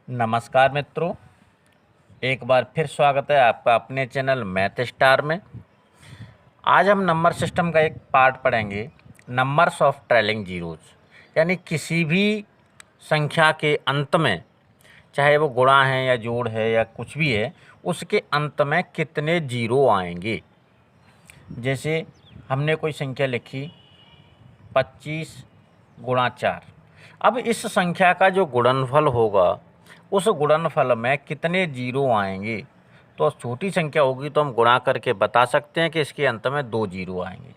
नमस्कार मित्रों, एक बार फिर स्वागत है आपका अपने चैनल मैथ स्टार में। आज हम नंबर सिस्टम का एक पार्ट पढ़ेंगे, नंबर्स ऑफ ट्रेलिंग जीरोज़। यानी किसी भी संख्या के अंत में, चाहे वो गुणा है या जोड़ है या कुछ भी है, उसके अंत में कितने जीरो आएंगे। जैसे हमने कोई संख्या लिखी 25 गुणा 4। अब इस संख्या का जो गुणनफल होगा, उस गुणनफल में कितने जीरो आएंगे। तो छोटी संख्या होगी तो हम गुणा करके बता सकते हैं कि इसके अंत में 2 जीरो आएंगे।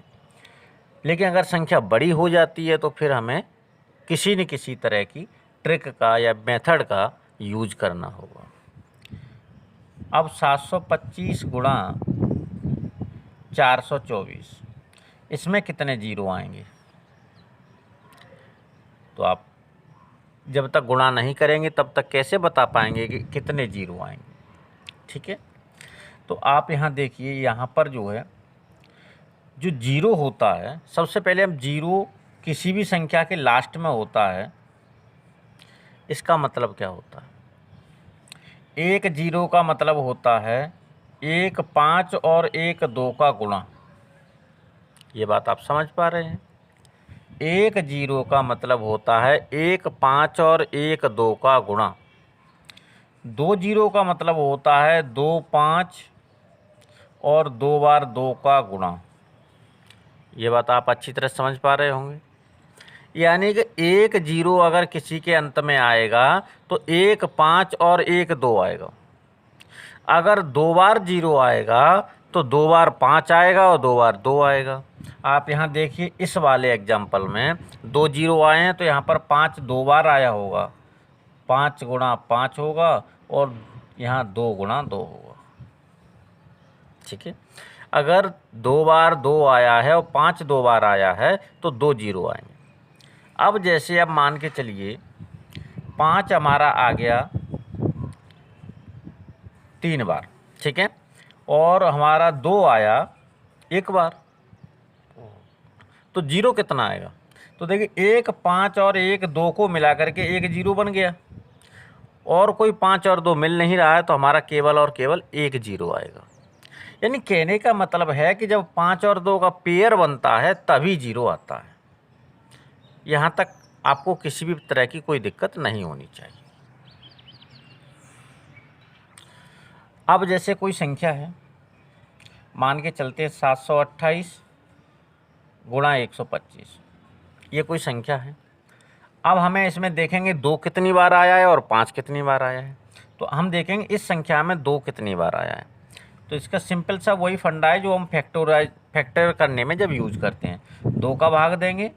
लेकिन अगर संख्या बड़ी हो जाती है तो फिर हमें किसी न किसी तरह की ट्रिक का या मेथड का यूज करना होगा। अब 725 गुणा 424, इसमें कितने जीरो आएंगे। तो आप जब तक गुणा नहीं करेंगे तब तक कैसे बता पाएंगे कि कितने जीरो आएंगे। ठीक है, तो आप यहाँ देखिए, यहाँ पर जो है जो जीरो होता है, सबसे पहले हम जीरो किसी भी संख्या के लास्ट में होता है, इसका मतलब क्या होता है। एक जीरो का मतलब होता है 1 5 और 1 2 का गुणा। ये बात आप समझ पा रहे हैं। एक जीरो का मतलब होता है 1 5 और 1 2 का गुणा। 2 जीरो का मतलब होता है 2 5 और 2 बार 2 का गुणा। ये बात आप अच्छी तरह समझ पा रहे होंगे। यानी कि एक जीरो अगर किसी के अंत में आएगा तो 1 5 और 1 2 आएगा। अगर 2 बार जीरो आएगा तो 2 बार 5 आएगा और 2 बार 2 आएगा। आप यहाँ देखिए, इस वाले एग्जाम्पल में 2 जीरो आए हैं तो यहाँ पर 5 2 बार आया होगा, 5 गुणा 5 होगा और यहाँ 2 गुणा 2 होगा। ठीक है, अगर 2 बार 2 आया है और 5 2 बार आया है तो 2 जीरो आएंगे। अब जैसे अब मान के चलिए 5 हमारा आ गया 3 बार, ठीक है, और हमारा 2 आया 1 बार, तो जीरो कितना आएगा। तो देखिए 1 5 और 1 2 को मिला करके एक जीरो बन गया, और कोई 5 और 2 मिल नहीं रहा है तो हमारा केवल और केवल एक जीरो आएगा। यानी कहने का मतलब है कि जब 5 और 2 का पेयर बनता है तभी जीरो आता है। यहाँ तक आपको किसी भी तरह की कोई दिक्कत नहीं होनी चाहिए। अब जैसे कोई संख्या है, मान के चलते हैं 728 गुणा 125, ये कोई संख्या है। अब हमें इसमें देखेंगे 2 कितनी बार आया है और 5 कितनी बार आया है। तो हम देखेंगे इस संख्या में 2 कितनी बार आया है। तो इसका सिंपल सा वही फंडा है जो हम फैक्टर करने में जब यूज करते हैं। 2 का भाग देंगे,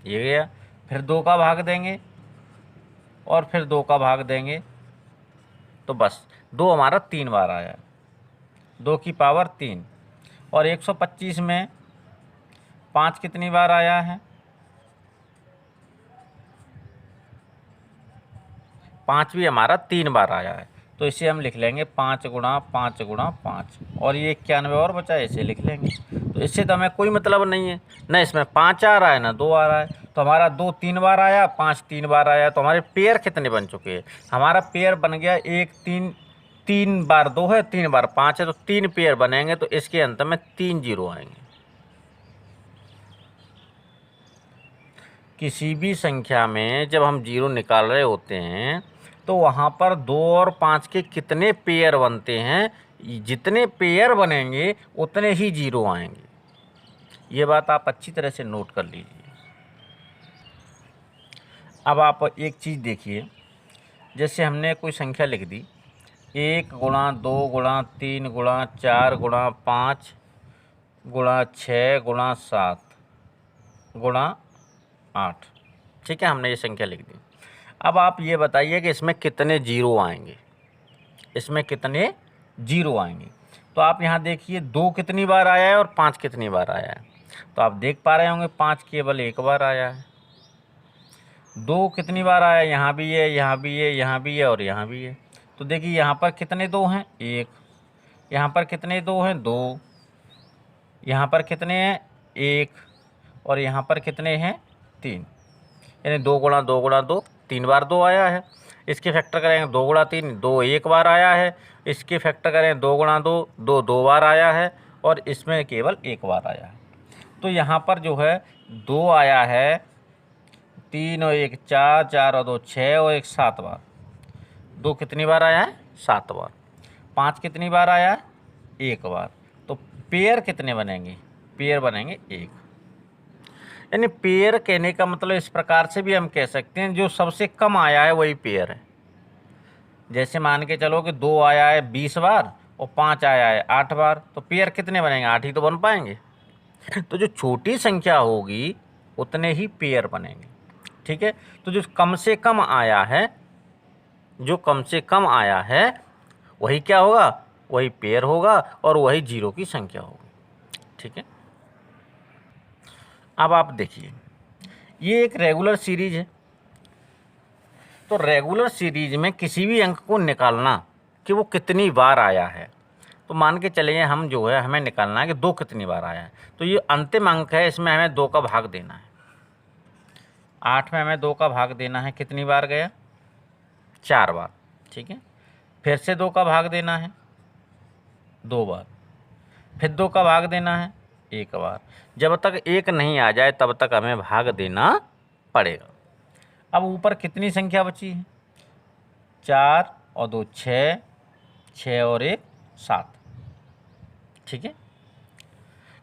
ये गया, फिर 2 का भाग देंगे और फिर 2 का भाग देंगे, तो बस 2 हमारा 3 बार आया है, 2 की पावर 3। और 125 में 5 कितनी बार आया है, 5 भी हमारा 3 बार आया है। तो इसे हम लिख लेंगे 5 गुणा 5 गुणा 5, और ये 91 और बचा, इसे लिख लेंगे। तो इससे तो हमें कोई मतलब नहीं है, ना इसमें 5 आ रहा है ना 2 आ रहा है। तो हमारा 2 3 बार आया, 5 3 बार आया, तो हमारे पेयर कितने बन चुके हैं। हमारा पेयर बन गया 1 3, 3 बार 2 है, 3 बार 5 है, तो 3 पेयर बनेंगे। तो इसके अंत में 3 जीरो आएंगे। किसी भी संख्या में जब हम जीरो निकाल रहे होते हैं तो वहाँ पर 2 और 5 के कितने पेयर बनते हैं, जितने पेयर बनेंगे उतने ही जीरो आएंगे। ये बात आप अच्छी तरह से नोट कर लीजिए। अब आप एक चीज़ देखिए, जैसे हमने कोई संख्या लिख दी 1 गुणा 2 गुणा 3 गुणा 4 गुणा 5 गुणा 6 गुणा 7 गुणा 8, ठीक है, हमने ये संख्या लिख दी। अब आप ये बताइए कि इसमें कितने जीरो आएंगे, इसमें कितने जीरो आएंगे। तो आप यहाँ देखिए 2 कितनी बार आया है और 5 कितनी बार आया है। तो आप देख पा रहे होंगे 5 केवल 1 बार आया है। 2 कितनी बार आया है, यहाँ भी है, यहाँ भी है, यहाँ भी है और यहाँ भी है। तो देखिए यहाँ पर कितने 2 हैं, 1, यहाँ पर कितने 2 हैं, 2, यहाँ पर कितने हैं 1 और यहाँ पर कितने हैं 3, यानी 2 गुणा 2 गुणा 2, 3 बार 2 आया है। इसके फैक्टर करेंगे 2 गुणा 3, 2 एक बार आया है। इसके फैक्टर करें 2 गुणा 2, 2 दो बार आया है और इसमें केवल एक बार आया है। तो यहाँ पर जो है 2 आया है, 3 और 1 4, 4 और 2 6 और 1 7 बार। 2 कितनी बार आया है 7 बार। 5 कितनी बार आया है 1 बार। तो पेयर कितने बनेंगे, पेयर बनेंगे 1। यानी पेयर कहने का मतलब इस प्रकार से भी हम कह सकते हैं जो सबसे कम आया है वही पेयर है। जैसे मान के चलो कि 2 आया है 20 बार और 5 आया है 8 बार, तो पेयर कितने बनेंगे, 8 ही तो बन पाएंगे। तो जो छोटी संख्या होगी उतने ही पेयर बनेंगे, ठीक है। तो जो कम से कम आया है, जो कम से कम आया है वही क्या होगा, वही पेयर होगा और वही जीरो की संख्या होगी, ठीक है। अब आप देखिए ये एक रेगुलर सीरीज है। तो रेगुलर सीरीज में किसी भी अंक को निकालना कि वो कितनी बार आया है, तो मान के चलिए हम जो है हमें निकालना है कि 2 कितनी बार आया है। तो ये अंतिम अंक है, इसमें हमें 2 का भाग देना है। 8 में हमें 2 का भाग देना है, कितनी बार गया 4 बार, ठीक है। फिर से 2 का भाग देना है 2 बार, फिर 2 का भाग देना है 1 बार। जब तक 1 नहीं आ जाए तब तक हमें भाग देना पड़ेगा। अब ऊपर कितनी संख्या बची है, 4 और 2 6, 6 और 1 7, ठीक है।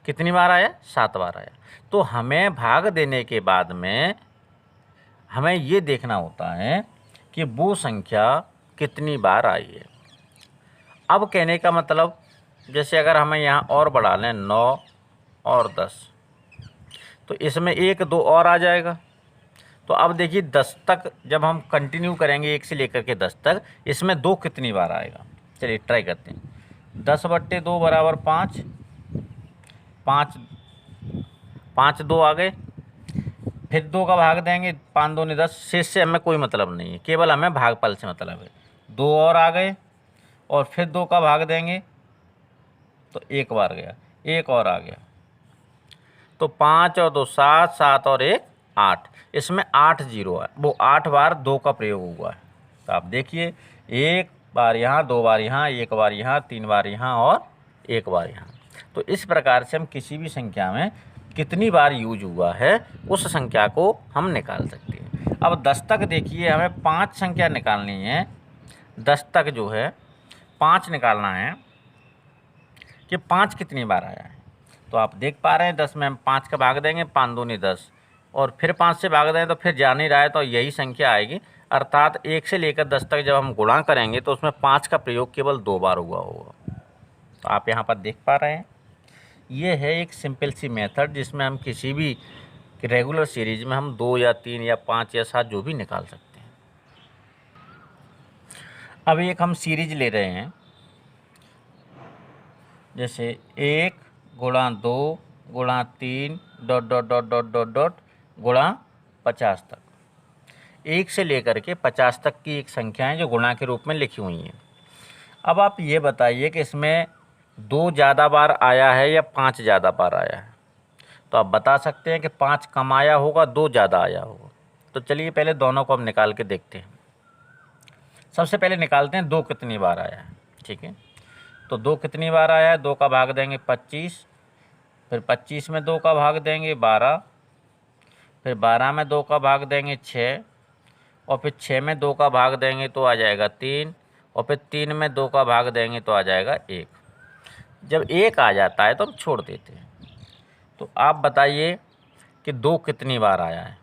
कितनी बार आया 7 बार आया। तो हमें भाग देने के बाद में हमें ये देखना होता है कि वो संख्या कितनी बार आई है। अब कहने का मतलब जैसे अगर हमें यहाँ और बढ़ा लें 9 और 10, तो इसमें 1 2 और आ जाएगा। तो अब देखिए 10 तक जब हम कंटिन्यू करेंगे 1 से लेकर के 10 तक, इसमें 2 कितनी बार आएगा, चलिए ट्राई करते हैं। 10/2 बराबर 5, 5 5 2 आ गए। फिर 2 का भाग देंगे, 5 2 10, शेष से हमें कोई मतलब नहीं है, केवल हमें भागफल से मतलब है। 2 और आ गए और फिर 2 का भाग देंगे तो 1 बार गया, 1 और आ गया। तो 5 और 2 7, 7 और 1 8, इसमें 8 जीरो है, वो 8 बार 2 का प्रयोग हुआ है। तो आप देखिए 1 बार यहाँ, 2 बार यहाँ, 1 बार यहाँ, 3 बार यहाँ और 1 बार यहाँ। तो इस प्रकार से हम किसी भी संख्या में कितनी बार यूज हुआ है उस संख्या को हम निकाल सकते हैं। अब 10 तक देखिए हमें 5 संख्या निकालनी है। 10 तक जो है 5 निकालना है कि 5 कितनी बार आया है। तो आप देख पा रहे हैं 10 में हम 5 का भाग देंगे, 5 दूनी 10 और फिर 5 से भाग दें तो फिर जा नहीं रहा है, तो यही संख्या आएगी। अर्थात 1 से लेकर 10 तक जब हम गुणा करेंगे तो उसमें 5 का प्रयोग केवल 2 बार हुआ होगा। तो आप यहाँ पर देख पा रहे हैं ये है एक सिंपल सी मेथड जिसमें हम किसी भी रेगुलर सीरीज में हम 2 या 3 या 5 या 7 जो भी निकाल सकते हैं। अब एक हम सीरीज ले रहे हैं, जैसे 1 गुणा 2 गुणा 3 dot dot dot dot dot dot गुणा 50 तक। 1 से लेकर के 50 तक की एक संख्याएं जो गुणा के रूप में लिखी हुई हैं। अब आप ये बताइए कि इसमें 2 ज़्यादा बार आया है या 5 ज़्यादा बार आया है। तो आप बता सकते हैं कि 5 कम आया होगा, 2 ज़्यादा आया होगा। तो चलिए पहले दोनों को हम निकाल के देखते हैं। सबसे पहले निकालते हैं 2 कितनी बार आया है, ठीक है। तो 2 कितनी बार आया है, 2 का भाग देंगे 25, फिर 25 में 2 का भाग देंगे 12, फिर 12 में 2 का भाग देंगे 6 और फिर 6 में 2 का भाग देंगे तो आ जाएगा 3 और फिर 3 में 2 का भाग देंगे तो आ जाएगा 1। जब 1 आ जाता है तो हम छोड़ देते हैं। तो आप बताइए कि 2 कितनी बार आया है।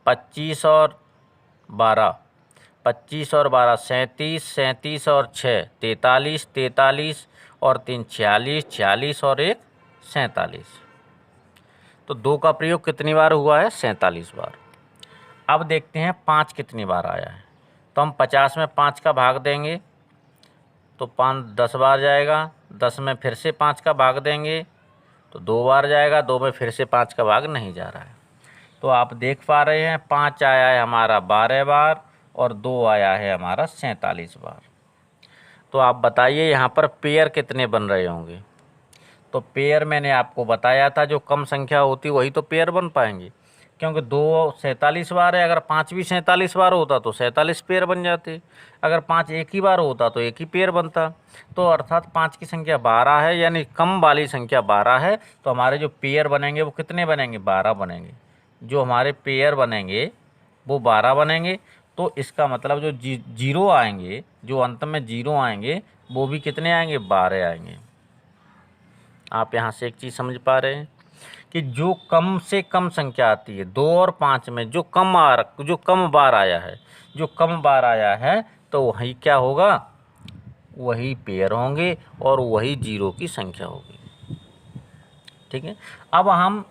25 और 12, 25 और 12 37, 37 और 6 43, 43 और 3 46, 46 और 1 47। तो 2 का प्रयोग कितनी बार हुआ है, 47 बार। अब देखते हैं 5 कितनी बार आया है। तो हम 50 में 5 का भाग देंगे तो 5 10 बार जाएगा, 10 में फिर से 5 का भाग देंगे तो 2 बार जाएगा, 2 में फिर से 5 का भाग नहीं जा रहा है। तो आप देख पा रहे हैं 5 आया है हमारा 12 बार और 2 आया है हमारा 47 बार। तो आप बताइए यहाँ पर पेयर कितने बन रहे होंगे। तो पेयर मैंने आपको बताया था, जो कम संख्या होती वही तो पेयर बन पाएंगे, क्योंकि 2 47 बार है। अगर 5 भी 47 बार होता तो 47 पेयर बन जाते। अगर 5 एक ही बार होता तो एक ही पेयर बनता। तो अर्थात 5 की संख्या 12 है, यानी कम वाली संख्या 12 है। तो हमारे जो पेयर बनेंगे वो कितने बनेंगे? 12 बनेंगे। जो हमारे पेयर बनेंगे वो 12 बनेंगे। तो इसका मतलब जो जीरो आएंगे, जो अंत में जीरो आएंगे, वो भी कितने आएंगे? 12 आएंगे। आप यहाँ से एक चीज़ समझ पा रहे हैं कि जो कम से कम संख्या आती है 2 और 5 में, जो कम बार आया है, जो कम बार आया है, तो वही क्या होगा? वही पेयर होंगे और वही जीरो की संख्या होगी। ठीक है। अब हम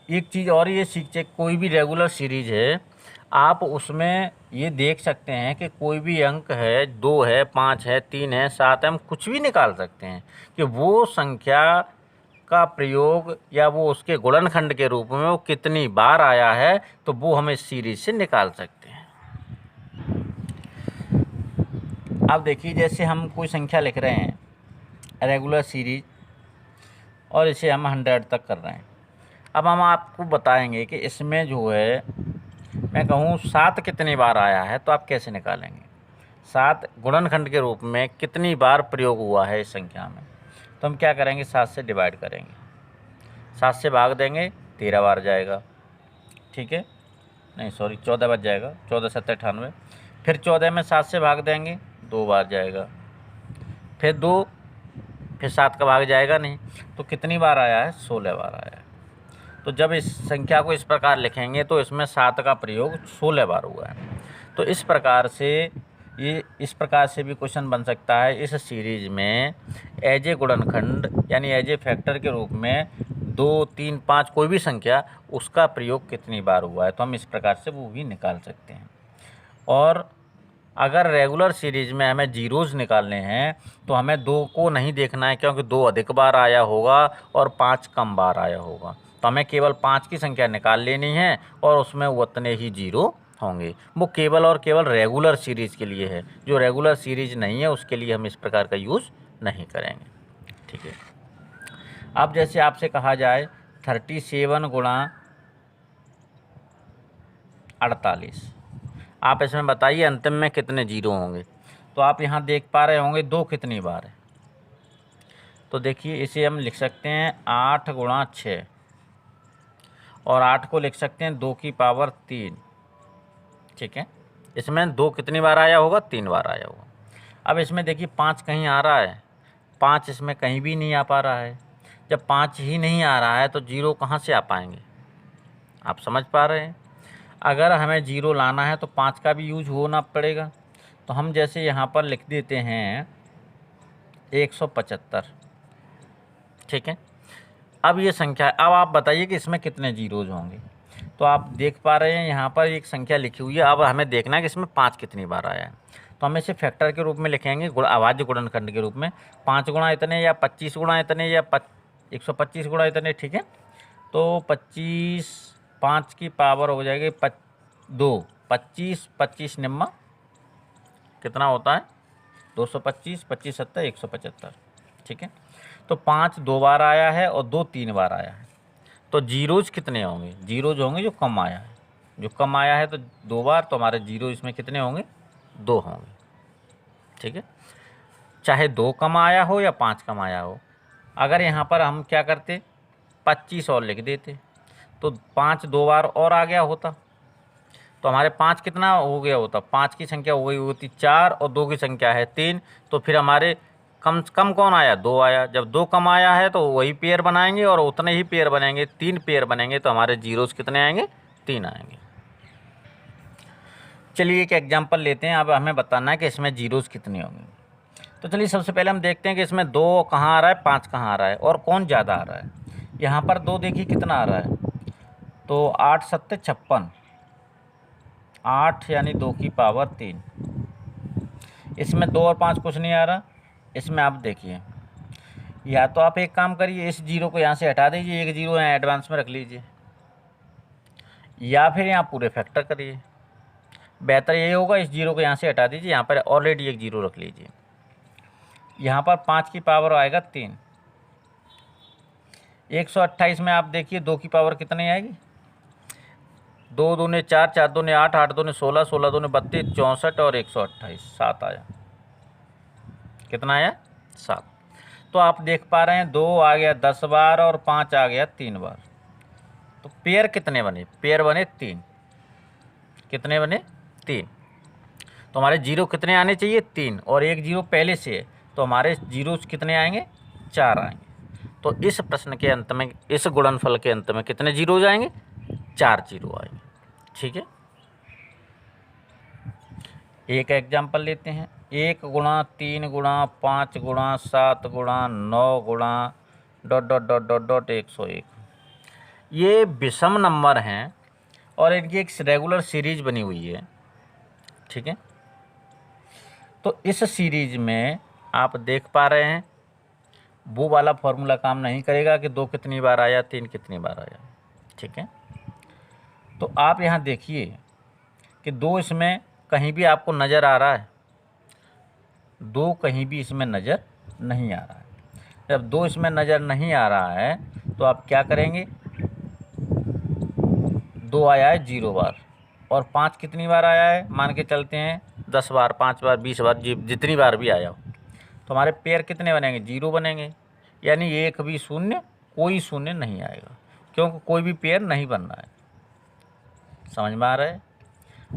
एक चीज़ और ये सीखते, कोई भी रेगुलर सीरीज है, आप उसमें ये देख सकते हैं कि कोई भी अंक है, 2 है, 5 है, 3 है, 7 है, हम कुछ भी निकाल सकते हैं कि वो संख्या का प्रयोग या वो उसके गुणनखंड के रूप में वो कितनी बार आया है, तो वो हम इस सीरीज से निकाल सकते हैं। अब देखिए, जैसे हम कोई संख्या लिख रहे हैं रेगुलर सीरीज और इसे हम 100 तक कर रहे हैं। अब हम आपको बताएंगे कि इसमें जो है, मैं कहूँ 7 कितनी बार आया है, तो आप कैसे निकालेंगे? 7 गुणनखंड के रूप में कितनी बार प्रयोग हुआ है इस संख्या में? तो हम क्या करेंगे? 7 से डिवाइड करेंगे, 7 से भाग देंगे, 13 बार जाएगा। ठीक है, नहीं सॉरी 14 बार जाएगा, 14 7 98। फिर 14 में 7 से भाग देंगे, 2 बार जाएगा। फिर 2, फिर 7 का भाग जाएगा नहीं, तो कितनी बार आया है? 16 बार आया है। तो जब इस संख्या को इस प्रकार लिखेंगे तो इसमें 7 का प्रयोग 16 बार हुआ है। तो इस प्रकार से भी क्वेश्चन बन सकता है इस सीरीज में एज ए गुणनखंड, यानी एज ए फैक्टर के रूप में 2 3 5 कोई भी संख्या, उसका प्रयोग कितनी बार हुआ है, तो हम इस प्रकार से वो भी निकाल सकते हैं। और अगर रेगुलर सीरीज में हमें जीरोज़ निकालने हैं तो हमें 2 को नहीं देखना है, क्योंकि 2 अधिक बार आया होगा और 5 कम बार आया होगा। तो हमें केवल 5 की संख्या निकाल लेनी है और उसमें उतने ही जीरो होंगे। वो केवल और केवल रेगुलर सीरीज़ के लिए है। जो रेगुलर सीरीज नहीं है उसके लिए हम इस प्रकार का यूज़ नहीं करेंगे। ठीक है। अब जैसे आपसे कहा जाए 37 गुणा 48, आप इसमें बताइए अंतिम में कितने जीरो होंगे। तो आप यहाँ देख पा रहे होंगे 2 कितनी बार है। तो देखिए, इसे हम लिख सकते हैं 8 गुणा 6, और 8 को लिख सकते हैं 2 की पावर 3। ठीक है, इसमें 2 कितनी बार आया होगा? 3 बार आया होगा। अब इसमें देखिए 5 कहीं आ रहा है, 5 इसमें कहीं भी नहीं आ पा रहा है। जब 5 ही नहीं आ रहा है तो जीरो कहाँ से आ पाएंगे? आप समझ पा रहे हैं। अगर हमें जीरो लाना है तो 5 का भी यूज होना पड़ेगा। तो हम जैसे यहाँ पर लिख देते हैं 175। ठीक है। अब ये संख्या, अब आप बताइए कि इसमें कितने जीरोज होंगे। तो आप देख पा रहे हैं यहाँ पर एक संख्या लिखी हुई है। अब हमें देखना है कि इसमें 5 कितनी बार आया है। तो हम इसे फैक्टर के रूप में लिखेंगे, अभाज्य गुणनखंड के रूप में। 5 गुणा इतने या 25 गुणा इतने या 125 गुणा इतने। ठीक है, तो 25, 5 की पावर हो जाएगी 2, 25, 25 निम्मा कितना होता है? 225, 25 7 175। ठीक है, तो 5 2 बार आया है और 2 3 बार आया है। तो जीरोज कितने होंगे? जीरोज होंगे जो कम आया है। जो कम आया है तो 2 बार, तो हमारे जीरो इसमें कितने होंगे? 2 होंगे। ठीक है, चाहे 2 कम आया हो या 5 कम आया हो। अगर यहाँ पर हम क्या करते, 25 और लिख देते, तो 5 2 बार और आ गया होता, तो हमारे 5 कितना हो गया होता? 5 की संख्या हो गई होती 4 और 2 की संख्या है 3। तो फिर हमारे कम कम कौन आया? 2 आया। जब 2 कम आया है तो वही पेयर बनाएंगे और उतने ही पेयर बनेंगे, 3 पेयर बनेंगे। तो हमारे जीरोस कितने आएंगे? 3 आएंगे। चलिए एक एग्जांपल लेते हैं। अब हमें बताना है कि इसमें जीरोस कितने होंगे। तो चलिए सबसे पहले हम देखते हैं कि इसमें 2 कहाँ आ रहा है, 5 कहाँ आ रहा है और कौन ज़्यादा आ रहा है। यहाँ पर 2 देखिए कितना आ रहा है, तो 8 7 56, 8 यानी 2 की पावर 3। इसमें 2 और 5 कुछ नहीं आ रहा। इसमें आप देखिए, या तो आप एक काम करिए, इस जीरो को यहाँ से हटा दीजिए, एक जीरो यहाँ एडवांस में रख लीजिए, या फिर यहाँ पूरे फैक्टर करिए। बेहतर ये होगा, इस जीरो को यहाँ से हटा दीजिए, यहाँ पर ऑलरेडी एक जीरो रख लीजिए। यहाँ पर 5 की पावर आएगा 3, 128 में आप देखिए 2 की पावर कितनी आएगी, 2 दूने 4, 4 दूने 8, 8 दूने 16, 16 दूने 32, 64 और 128, 7 आया। कितना आया? 7। तो आप देख पा रहे हैं 2 आ गया 10 बार और 5 आ गया 3 बार। तो पेयर कितने बने? पेयर बने 3। कितने बने? 3। तो हमारे जीरो कितने आने चाहिए? 3, और एक जीरो पहले से है तो हमारे जीरो कितने आएंगे? 4 आएंगे। तो इस प्रश्न के अंत में, इस गुणनफल के अंत में कितने जीरो जाएंगे? 4 जीरो आएंगे। ठीक है, एक एग्जाम्पल लेते हैं। 1 गुणा 3 गुणा 5 गुणा 7 गुणा 9 गुणा ... 101। ये विषम नंबर हैं और इनकी एक रेगुलर सीरीज बनी हुई है। ठीक है, तो इस सीरीज में आप देख पा रहे हैं वो वाला फॉर्मूला काम नहीं करेगा कि 2 कितनी बार आया, 3 कितनी बार आया। ठीक है, तो आप यहाँ देखिए कि 2 इसमें कहीं भी आपको नज़र आ रहा है, 2 कहीं भी इसमें नज़र नहीं आ रहा है। जब 2 इसमें नज़र नहीं आ रहा है तो आप क्या करेंगे? 2 आया है 0 बार, और 5 कितनी बार आया है? मान के चलते हैं 10 बार, 5 बार, 20 बार, जितनी बार भी आया हो। तो हमारे पेयर कितने बनेंगे? 0 बनेंगे, यानी एक भी शून्य, कोई शून्य नहीं आएगा, क्योंकि कोई भी पेयर नहीं बन रहा है। समझ में आ रहा है?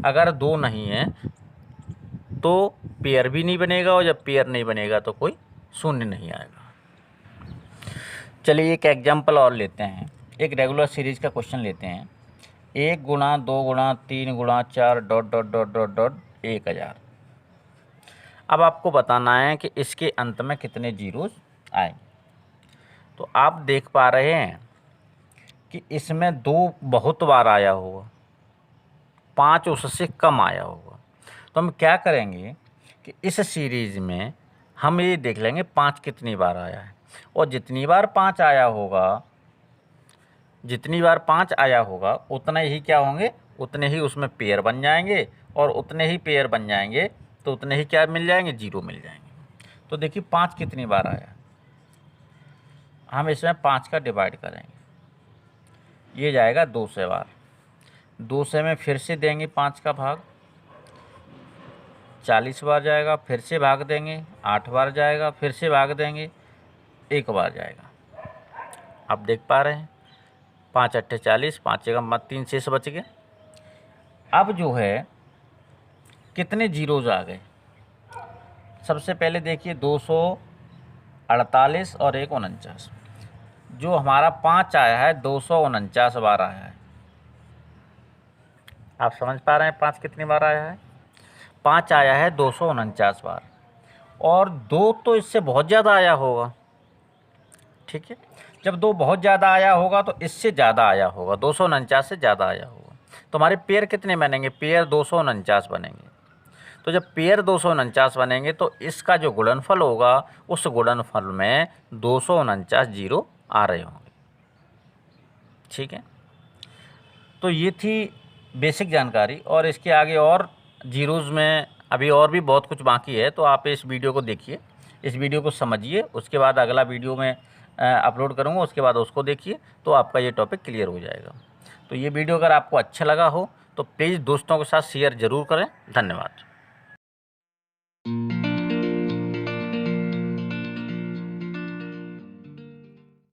अगर 2 नहीं है तो पेयर भी नहीं बनेगा, और जब पेयर नहीं बनेगा तो कोई शून्य नहीं आएगा। चलिए एक एग्जाम्पल और लेते हैं, एक रेगुलर सीरीज का क्वेश्चन लेते हैं। 1 गुणा 2 गुणा 3 गुणा 4 ... 1000। अब आपको बताना है कि इसके अंत में कितने जीरोस आएंगे। तो आप देख पा रहे हैं कि इसमें 2 बहुत बार आया होगा, 5 उससे कम आया होगा। तो हम क्या करेंगे कि इस सीरीज में हम ये देख लेंगे 5 कितनी बार आया है, और जितनी बार 5 आया होगा, जितनी बार 5 आया होगा उतने ही क्या होंगे? उतने ही उसमें पेयर बन जाएंगे, और उतने ही पेयर बन जाएंगे तो उतने ही क्या मिल जाएंगे? जीरो मिल जाएंगे। तो देखिए 5 कितनी बार आया, हम इसमें 5 का डिवाइड करेंगे, ये जाएगा 200 बार। 200 में फिर से देंगे 5 का भाग, 40 बार जाएगा, फिर से भाग देंगे 8 बार जाएगा, फिर से भाग देंगे 1 बार जाएगा। आप देख पा रहे हैं 5 अट्ठे 40, 5 एकम 3 शेष बच गए। अब जो है कितने जीरोज आ गए? सबसे पहले देखिए 248 और 1 49। जो हमारा 5 आया है 249 बार आया है। आप समझ पा रहे हैं 5 कितनी बार आया है? 5 आया है 249 बार, और 2 तो इससे बहुत ज़्यादा आया होगा। ठीक है, जब 2 बहुत ज़्यादा आया होगा तो इससे ज़्यादा आया होगा, 249 से ज़्यादा आया होगा। तो हमारे पेयर कितने बनेंगे? पेयर 249 बनेंगे। तो जब पेयर 249 बनेंगे तो इसका जो गुणनफल होगा, उस गुणनफल में 249 जीरो आ रहे होंगे। ठीक है, तो ये थी बेसिक जानकारी, और इसके आगे और जीरोज़ में अभी और भी बहुत कुछ बाकी है। तो आप इस वीडियो को देखिए, इस वीडियो को समझिए, उसके बाद अगला वीडियो में अपलोड करूँगा, उसके बाद उसको देखिए, तो आपका ये टॉपिक क्लियर हो जाएगा। तो ये वीडियो अगर आपको अच्छा लगा हो तो प्लीज़ दोस्तों के साथ शेयर ज़रूर करें। धन्यवाद।